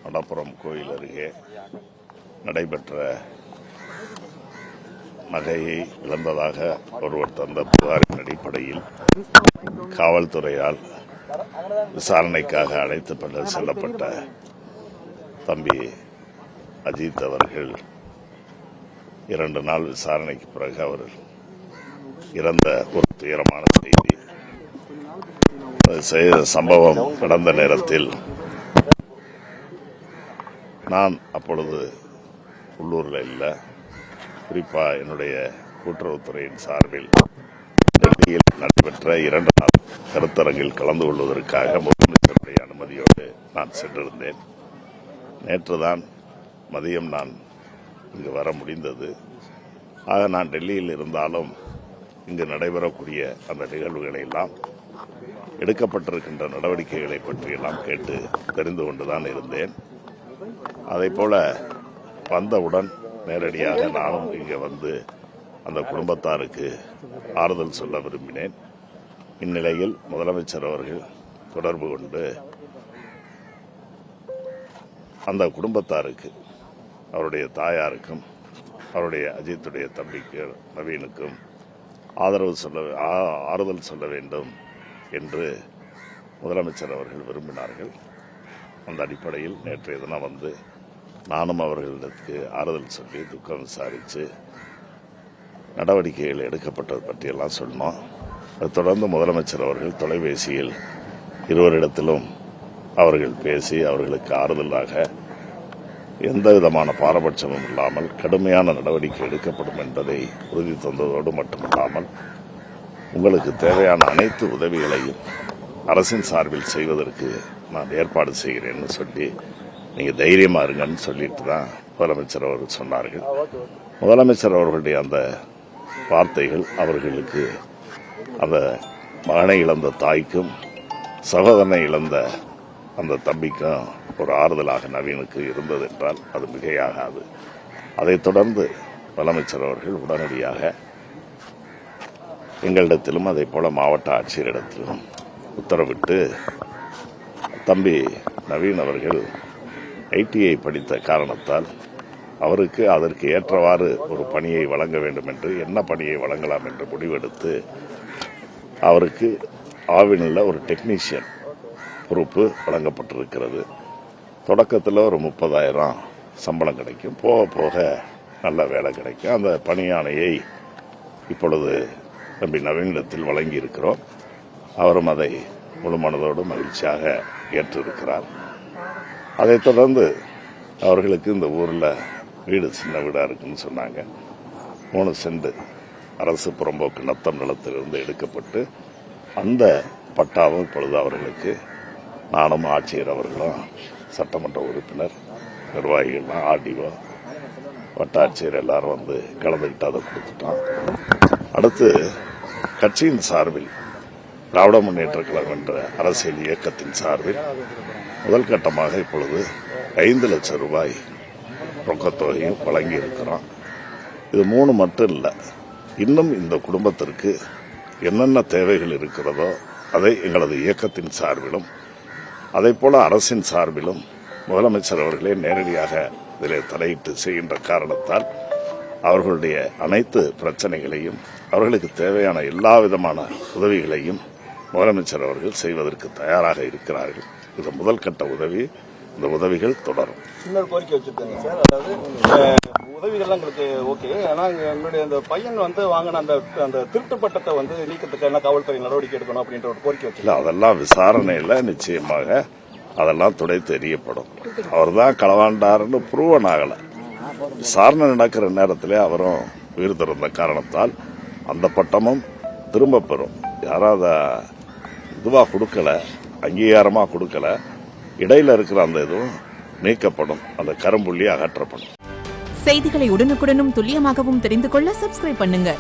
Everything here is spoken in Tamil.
மடப்புறம் கோயில் அருகே நடைபெற்ற நகையை இழந்ததாக ஒருவர் தந்த புகாரின் அடிப்படையில் காவல்துறையால் விசாரணைக்காக அழைத்து செல்லப்பட்ட தம்பி அஜித் அவர்கள் 2 நாள் விசாரணைக்கு பிறகு அவர் இறந்த ஒரு துயரமான செய்தி. சம்பவம் நடந்த நேரத்தில் நான் அப்பொழுது உள்ளூரில் இல்லை. குறிப்பா என்னுடைய கூட்டுறவுத்துறையின் சார்பில் டெல்லியில் நடைபெற்ற 2 நாள் கருத்தரங்கில் கலந்து கொள்வதற்காக முதலமைச்சருடைய அனுமதியோடு நான் சென்றிருந்தேன். நேற்றுதான் மதியம் நான் இங்கு வர முடிந்தது. ஆக நான் டெல்லியில் இருந்தாலும் இங்கு நடைபெறக்கூடிய அந்த நிகழ்வுகளை எல்லாம் எடுக்கப்பட்டிருக்கின்ற நடவடிக்கைகளை பற்றியெல்லாம் கேட்டு தெரிந்து கொண்டுதான் இருந்தேன். அதைப்போல வந்தவுடன் நேரடியாக நானும் இங்கே வந்து அந்த குடும்பத்தாருக்கு ஆறுதல் சொல்ல விரும்பினேன். இந்நிலையில் முதலமைச்சர் அவர்கள் தொடர்பு கொண்டு அந்த குடும்பத்தாருக்கு, அவருடைய தாயாருக்கும், அவருடைய அஜித்துடைய தம்பிக்கு நவீனுக்கும் ஆறுதல் சொல்ல வேண்டும் என்று முதலமைச்சர் அவர்கள் விரும்பினார்கள். அந்த அடிப்படையில் நேற்றைய தினம் வந்து நானும் அவர்களுக்கு ஆறுதல் சொல்லி துக்கம் விசாரித்து நடவடிக்கைகள் எடுக்கப்பட்டது பற்றியெல்லாம் சொன்னோம். அதை தொடர்ந்து முதலமைச்சர் அவர்கள் தொலைபேசியில் இருவரிடத்திலும் அவர்கள் பேசி அவர்களுக்கு ஆறுதலாக எந்த விதமான பாரபட்சமும் இல்லாமல் கடுமையான நடவடிக்கை எடுக்கப்படும் என்பதை உறுதி தந்ததோடு மட்டுமல்லாமல் உங்களுக்கு தேவையான அனைத்து உதவிகளையும் அரசின் சார்பில் செய்வதற்கு நான் ஏற்பாடு செய்கிறேன்னு சொல்லி நீங்க தைரியமா இருங்கன்னு சொல்லிட்டு தான் முதலமைச்சர் அவர்கள் சொன்னார்கள். முதலமைச்சர் அவர்களுடைய அந்த வார்த்தைகள் அவர்களுக்கு அந்த மகனை இழந்த தாய்க்கும் சகோதரனை இழந்த அந்த தம்பிக்கும் ஒரு ஆறுதலாக நவீனுக்கு இருந்தது என்றால் அது மிகையாகாது. அதைத் தொடர்ந்து முதலமைச்சர் அவர்கள் உடனடியாக எங்களிடத்திலும் அதே போல மாவட்ட ஆட்சியரிடத்திலும் உத்தரவிட்டு தம்பி நவீன் அவர்கள் ஐடிஐ படித்த காரணத்தால் அவருக்கு அதற்கு ஏற்றவாறு ஒரு பணியை வழங்க வேண்டும் என்று, என்ன பணியை வழங்கலாம் என்று முடிவெடுத்து அவருக்கு ஆவினில் ஒரு டெக்னீஷியன் பொறுப்பு வழங்கப்பட்டிருக்கிறது. தொடக்கத்தில் ஒரு 30,000 சம்பளம் கிடைக்கும், போக போக நல்ல வேலை கிடைக்கும். அந்த பணியாணையை இப்பொழுது தம்பி நவீனத்தில் வழங்கி இருக்கிறோம். அவரும் அதை முழு மனதோடு மகிழ்ச்சியாக ஏற்றிருக்கிறார். அதைத் தொடர்ந்து அவர்களுக்கு இந்த ஊரில் வீடு சின்ன வீடாக இருக்குன்னு சொன்னாங்க. 3 சென்ட் அரசு புறம்போக்கு நத்தம் நிலத்திலிருந்து எடுக்கப்பட்டு அந்த பட்டாவும் இப்பொழுது அவர்களுக்கு நானும் ஆட்சியர் அவர்களும் சட்டமன்ற உறுப்பினர் நிர்வாகிகள்லாம் ஆர்டிஓ வட்டாட்சியர் எல்லாரும் வந்து கலந்துக்கிட்டு அதை கொடுத்துட்டோம். அடுத்து கட்சியின் சார்பில் திராவிட முன்னேற்ற கழகம் என்ற அரசியல் இயக்கத்தின் சார்பில் முதல் கட்டமாக இப்பொழுது 5 லட்சம் ரூபாய் ரொக்கத்தொகையும் வழங்கி இருக்கிறோம். இது 3 மட்டும் இல்லை, இன்னும் இந்த குடும்பத்திற்கு என்னென்ன தேவைகள் இருக்கிறதோ அதை எங்களது இயக்கத்தின் சார்பிலும் அதைப் போல அரசின் சார்பிலும் முதலமைச்சர் அவர்களே நேரடியாக இதில் தலையிட்டு செய்கின்ற காரணத்தால் அவர்களுடைய அனைத்து பிரச்சனைகளையும், அவர்களுக்கு தேவையான எல்லா விதமான உதவிகளையும் முதலமைச்சர் அவர்கள் செய்வதற்கு தயாராக இருக்கிறார்கள். இது முதல் கட்ட உதவி. இந்த உதவிகள் தொடரும். இன்னொரு கோரிக்கை வச்சிருக்காங்க சார், அதாவது உதவிகள்லாம் எங்களுக்கு ஓகே, ஆனால் எங்களுடைய அந்த பையன் வந்து வாங்கின அந்த திருட்டு பட்டத்தை வந்து நீக்கத்துக்கு என்ன காவல்துறை நடவடிக்கை எடுக்கணும் அப்படின்ற ஒரு கோரிக்கை வச்சு அதெல்லாம் விசாரணையில் நிச்சயமாக அதெல்லாம் துடை தெரியப்படும். அவர் தான் களவாண்டாருன்னு ப்ரூவன் ஆகலை. விசாரணை நடக்கிற நேரத்திலே அவரும் உயிர் திறந்த காரணத்தால் அந்த பட்டமும் திரும்ப பெறும். யாராவது இதுவாக கொடுக்கல, அங்கீகாரமாக கொடுக்கல, இடையில இருக்கிற அந்த இதுவும் நீக்கப்படும், அந்த கரும்புள்ளி அகற்றப்படும். செய்திகளை உடனுக்குடனும் துல்லியமாகவும் தெரிந்து கொள்ள சப்ஸ்கிரைப் பண்ணுங்க.